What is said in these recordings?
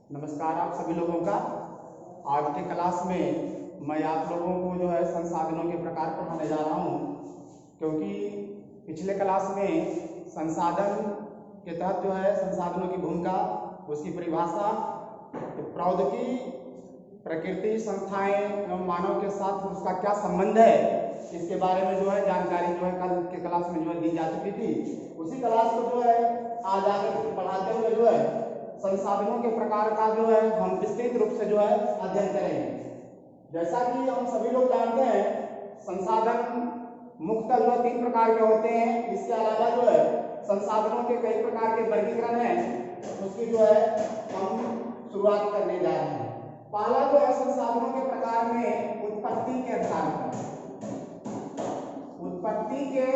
नमस्कार आप सभी लोगों का। आज के क्लास में मैं आप लोगों को जो है संसाधनों के प्रकार पढ़ाने जा रहा हूँ, क्योंकि पिछले क्लास में संसाधन के तहत जो है संसाधनों की भूमिका, उसकी परिभाषा, प्रौद्योगिकी, प्रकृति, संस्थाएं एवं मानव के साथ उसका क्या संबंध है, इसके बारे में जो है जानकारी जो है कल के क्लास में जो है दी जा चुकी थी। उसी क्लास को जो है आज आगे पढ़ाते हुए जो है संसाधनों के प्रकार का जो है हम विस्तृत रूप से जो है अध्ययन करेंगे। जैसा कि हम सभी लोग जानते हैं, संसाधन मुख्यतः जो 3 प्रकार के होते हैं। इसके अलावा जो है संसाधनों के कई प्रकार के वर्गीकरण हैं, उसकी जो है हम शुरुआत करने जा रहे हैं। पहला जो है संसाधनों के प्रकार में उत्पत्ति के आधार पर, उत्पत्ति के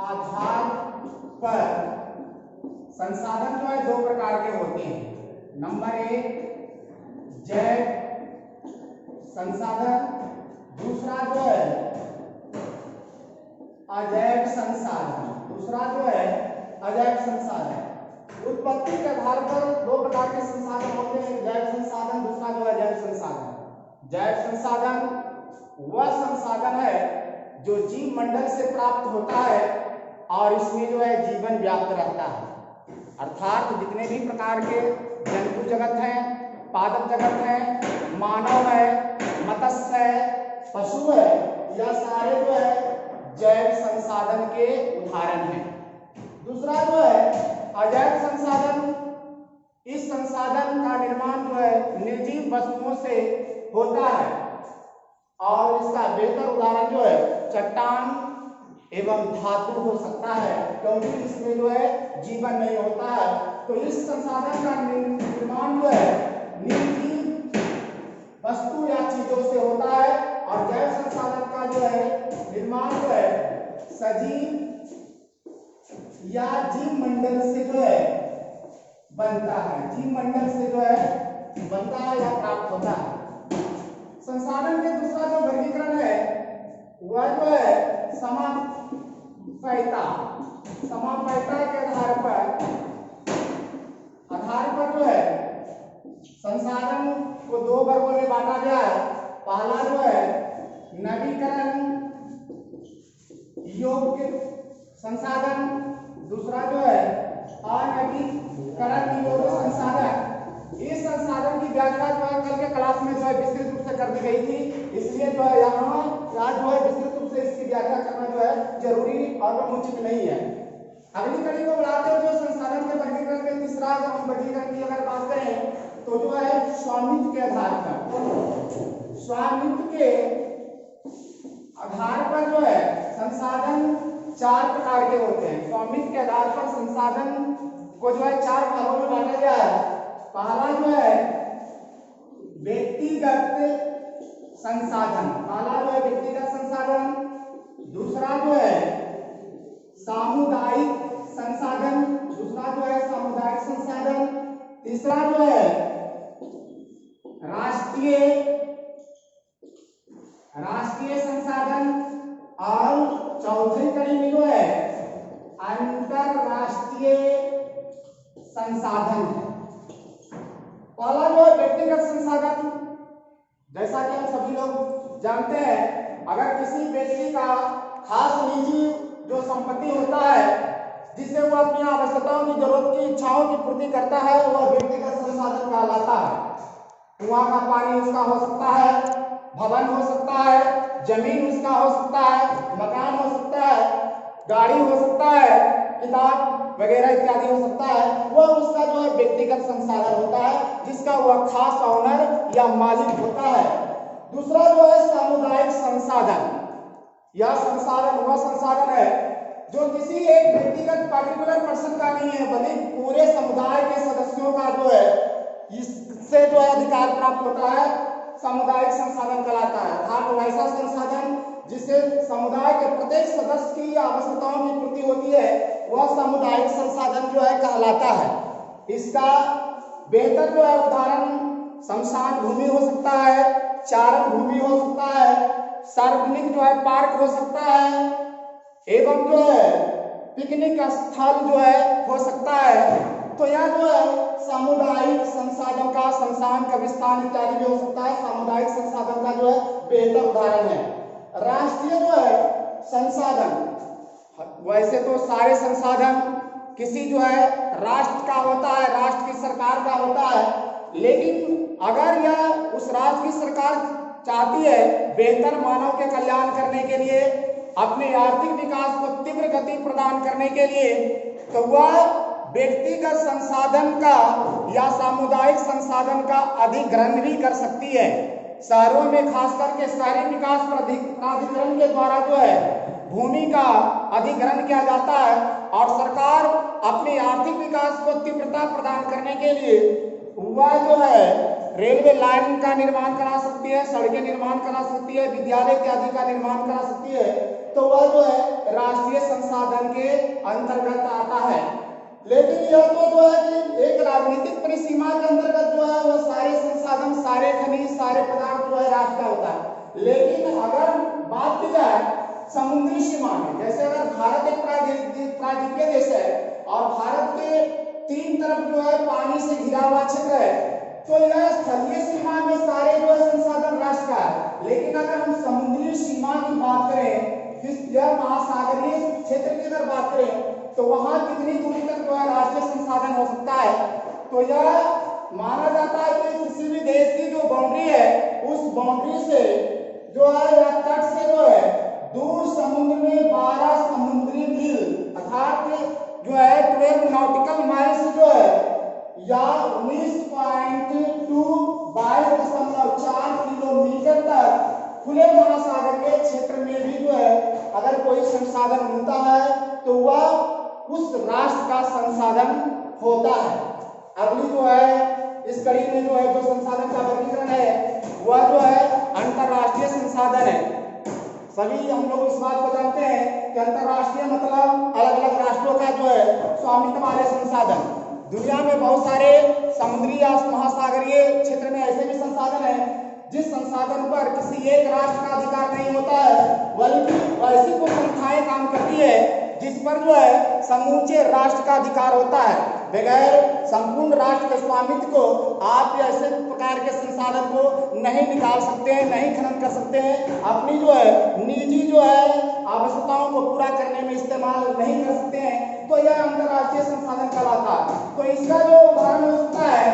आधार पर संसाधन जो है 2 प्रकार के होते हैं। नंबर 1 जैव संसाधन, दूसरा जो है अजैव संसाधन, दूसरा जो है अजैव संसाधन। उत्पत्ति के आधार पर 2 प्रकार के संसाधन होते हैं, जैव संसाधन, दूसरा जो है अजैव संसाधन। जैव संसाधन वह संसाधन है जो जीव मंडल से प्राप्त होता है और इसमें जो है जीवन व्याप्त रहता है, अर्थात जितने भी प्रकार के जंतु जगत हैं, पादप जगत है, मानव है, मत्स्य है, पशु है, यह सारे जो है जैव संसाधन के उदाहरण हैं। दूसरा जो है अजैव संसाधन, इस संसाधन का निर्माण जो है निर्जीव वस्तुओं से होता है और इसका बेहतर उदाहरण जो है चट्टान एवं धातु हो सकता है, क्योंकि इसमें जो है जीवन नहीं होता है। तो इस संसाधन का निर्माण जो है निर्जीव वस्तु या चीजों से होता है और जैव संसाधन का जो है निर्माण जो है सजीव या जीव मंडल से जो है बनता है, जीव मंडल से जो है बनता है या प्राप्त होता है। संसाधन के दूसरा जो वर्गीकरण है वह जो है समापयता के आधार पर जो है संसाधन को 2 वर्गों में बांटा गया है। पहला जो है नवीकरण योग्य संसाधन, दूसरा जो है अनवीकरण योग्य संसाधन। इस संसाधन की व्याख्या जो है कल के क्लास में जो है विस्तृत रूप से कर दी गई थी, इसलिए जो है यहाँ जो है विस्तृत रूप से इसकी व्याख्या करना जो है जरूरी और उचित नहीं है। अगली कड़ी को बढ़ाते हुए जो संसाधन के वर्गीकरण में तीसरा अगर हम वर्गीकरण की अगर बात करें तो जो है स्वामित्व के आधार पर, स्वामित्व के आधार पर जो है संसाधन 4 प्रकार के होते हैं। स्वामित्व के आधार पर संसाधन को जो है 4 भागों में बांटा गया है। पहला जो है व्यक्तिगत संसाधन, पहला जो है व्यक्तिगत संसाधन, दूसरा जो है सामुदायिक संसाधन, दूसरा जो है सामुदायिक संसाधन, तीसरा जो है राष्ट्रीय संसाधन और चौथी कड़ी में जो है अंतरराष्ट्रीय संसाधन है। पहला जो है व्यक्तिगत संसाधन, जैसा कि हम सभी लोग जानते हैं, अगर किसी व्यक्ति का खास निजी जो संपत्ति होता है जिससे वो अपनी आवश्यकताओं की, जरूरत की, इच्छाओं की पूर्ति करता है, वह व्यक्तिगत संसाधन कहलाता है। कुआं का पानी उसका हो सकता है, भवन हो सकता है, जमीन उसका हो सकता है, मकान हो सकता है, गाड़ी हो सकता है, किताब वगैरह इत्यादि हो सकता है। वह उसका जो है व्यक्तिगत संसाधन होता है जिसका वह खास ऑनर या मालिक होता है। दूसरा जो है सामुदायिक संसाधन, यह संसाधन वह संसाधन है जो किसी एक व्यक्तिगत पार्टिकुलर पर्सन का नहीं है, बल्कि पूरे समुदाय के सदस्यों का जो है इससे जो है अधिकार प्राप्त होता है, सामुदायिक संसाधन कहलाता है। अर्थात वैसा संसाधन जिससे समुदाय के प्रत्येक सदस्य की आवश्यकताओं की पूर्ति होती है, वह सामुदायिक संसाधन जो है कहलाता है। इसका बेहतर जो है उदाहरण शमशान भूमि हो सकता है, चारण भूमि हो सकता है, सार्वजनिक जो है पार्क हो सकता है, एवं जो है पिकनिक स्थल जो है हो सकता है। तो यह जो है सामुदायिक श्मशान, कब्रिस्तान इत्यादि भी हो सकता है। सामुदायिक संसाधन का जो है बेहतर उदाहरण है। राष्ट्रीय जो है संसाधन, वैसे तो सारे संसाधन किसी जो है राष्ट्र का होता है, राष्ट्र की सरकार का होता है, लेकिन अगर यह उस राष्ट्र की सरकार चाहती है बेहतर मानव के कल्याण करने के लिए, अपने आर्थिक विकास को तीव्र गति प्रदान करने के लिए, तो वह व्यक्तिगत संसाधन का या सामुदायिक संसाधन का अधिग्रहण भी कर सकती है। शहरों में खास करके शहरी विकास प्राधिकरण के द्वारा जो है भूमि का अधिग्रहण किया जाता है और सरकार अपने आर्थिक विकास को तीव्रता प्रदान करने के लिए वह जो है रेलवे लाइन का निर्माण करा सकती है, सड़कें निर्माण करा सकती है, विद्यालय इत्यादि का निर्माण करा सकती है। तो वह जो है राष्ट्रीय संसाधन के अंतर्गत आता है। लेकिन यह तो जो है कि एक राजनीतिक परिसीमा के अंतर्गत जो है वह सारे संसाधन, सारे खनिज, सारे पदार्थ जो है राष्ट्र का होता है। लेकिन अगर बात की जाए समुद्री सीमा में, जैसे अगर भारत एक प्रायद्वीपीय देश है और भारत के तीन तरफ जो है पानी से घिरा हुआ क्षेत्र है, तो यह स्थलीय सीमा में सारे जो है संसाधन राष्ट्र का है। लेकिन अगर हम समुद्री सीमा की बात करें, यह महासागरीय क्षेत्र की अगर बात करें, तो वहां कितनी दूरी तक जो है राष्ट्रीय संसाधन हो सकता है। तो यह माना जाता है कि किसी भी देश की जो बाउंड्री है, उस बाउंड्री से जो है या तट से जो है दूर समुद्र में 12 समुद्री मील अर्थात जो है 12 नॉटिकल माइल्स जो है या 22.4 किलोमीटर तक खुले महासागर के क्षेत्र में भी जो है अगर कोई संसाधन मिलता है तो वह उस राष्ट्र का संसाधन होता है। अगली जो है इस कड़ी में जो है जो संसाधन का वर्गीकरण है वह जो है अंतरराष्ट्रीय संसाधन है। सभी हम लोग इस बात को जानते हैं कि अंतरराष्ट्रीय मतलब अलग अलग राष्ट्रों का जो है स्वामित्व वाले संसाधन। दुनिया में बहुत सारे समुद्री या महासागरीय क्षेत्र में ऐसे भी संसाधन हैं जिस संसाधन पर किसी एक राष्ट्र का अधिकार नहीं होता है, बल्कि ऐसी कुछ संस्थाएं काम करती है जिस पर जो है समूचे राष्ट्र का अधिकार होता है। बगैर संपूर्ण राष्ट्र के स्वामित्व को आप ऐसे प्रकार के संसाधन को नहीं निकाल सकते हैं, नहीं खनन कर सकते हैं, अपनी जो है निजी जो है आवश्यकताओं को पूरा करने में इस्तेमाल नहीं कर सकते हैं। तो यह अंतरराष्ट्रीय संसाधन कहलाता है। तो इसका जो उदाहरण हो सकता है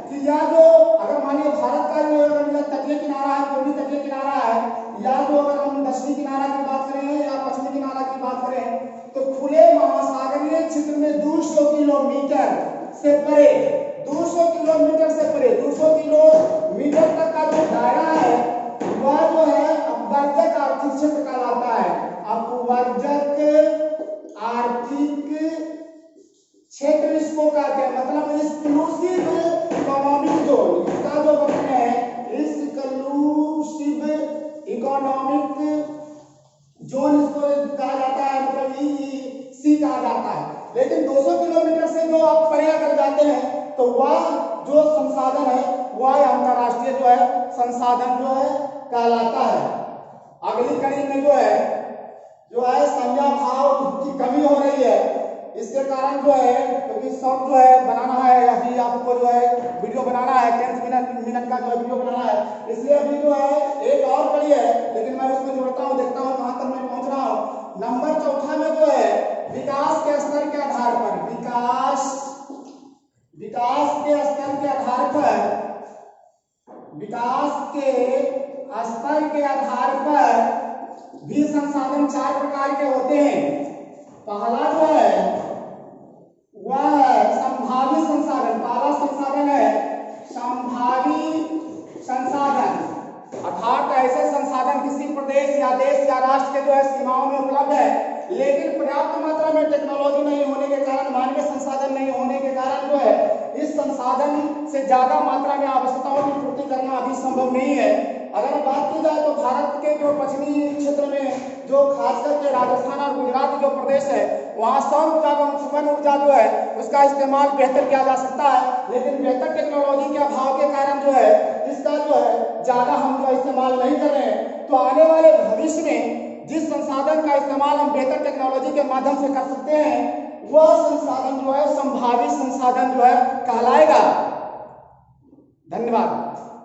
कि यह जो अगर मानिए भारत का जो तटीय किनारा है, पूर्वी तटीय किनारा है, या जो अगर हम दक्षिणी किनारा की बात करें या पश्चिमी किनारा की बात करें, तो खुले महासागरीय क्षेत्र में 200 किलोमीटर से परे 200 किलोमीटर से परे 200 किलोमीटर तक का जो दायरा है वह जो है अपवर्जक आर्थिक क्षेत्र कहलाता है। अपवर्जक आर्थिक क्षेत्र इसको कहते हैं, मतलब एक्सक्लूसिव इकोनॉमिक जोन। इसका जो गठन है एक्सक्लूसिव इकोनॉमिक जोन इसको कहा जाता है, मतलब EEC कहा जाता है। लेकिन 200 किलोमीटर से जो आप परे अगर जाते हैं तो वह जो संसाधन है वह अंतरराष्ट्रीय जो है संसाधन जो है कहलाता है। अगली कड़ी में जो है संज्ञा भाव की कमी हो रही है। इसके कारण जो है क्योंकि शॉर्ट जो है बनाना है, अभी आपको जो है वीडियो बनाना है, 10 मिनट का जो है वीडियो बनाना है, इसलिए अभी जो है एक और कड़ी है, लेकिन मैं उसमें जोड़ता हूँ, देखता हूँ कहाँ तक मैं पहुँच रहा हूँ। नंबर 4 में जो है विकास के स्तर के आधार पर विकास के स्तर के आधार पर भी संसाधन 4 प्रकार के होते हैं। पहला जो है वह है संभावी संसाधन। पहला संसाधन है संभावी संसाधन, अर्थात ऐसे संसाधन किसी प्रदेश या देश या राष्ट्र के जो है सीमाओं में उपलब्ध है, लेकिन पर्याप्त मात्रा में टेक्नोलॉजी नहीं होने के कारण, मानवीय संसाधन नहीं होने के कारण जो है इस संसाधन से ज्यादा मात्रा में आवश्यकताओं की पूर्ति करना अभी संभव नहीं है। अगर बात की जाए तो भारत के जो पश्चिमी क्षेत्र में जो खास करके राजस्थान और गुजरात जो प्रदेश है वहाँ सौर ऊर्जा जो है उसका इस्तेमाल बेहतर किया जा सकता है, लेकिन बेहतर टेक्नोलॉजी के अभाव के कारण जो है इसका जो है ज्यादा हम जो इस्तेमाल नहीं कर रहे हैं। तो आने वाले भविष्य में जिस संसाधन का इस्तेमाल हम बेहतर टेक्नोलॉजी के माध्यम से कर सकते हैं वह संसाधन जो है संभावित संसाधन जो है कहलाएगा। धन्यवाद।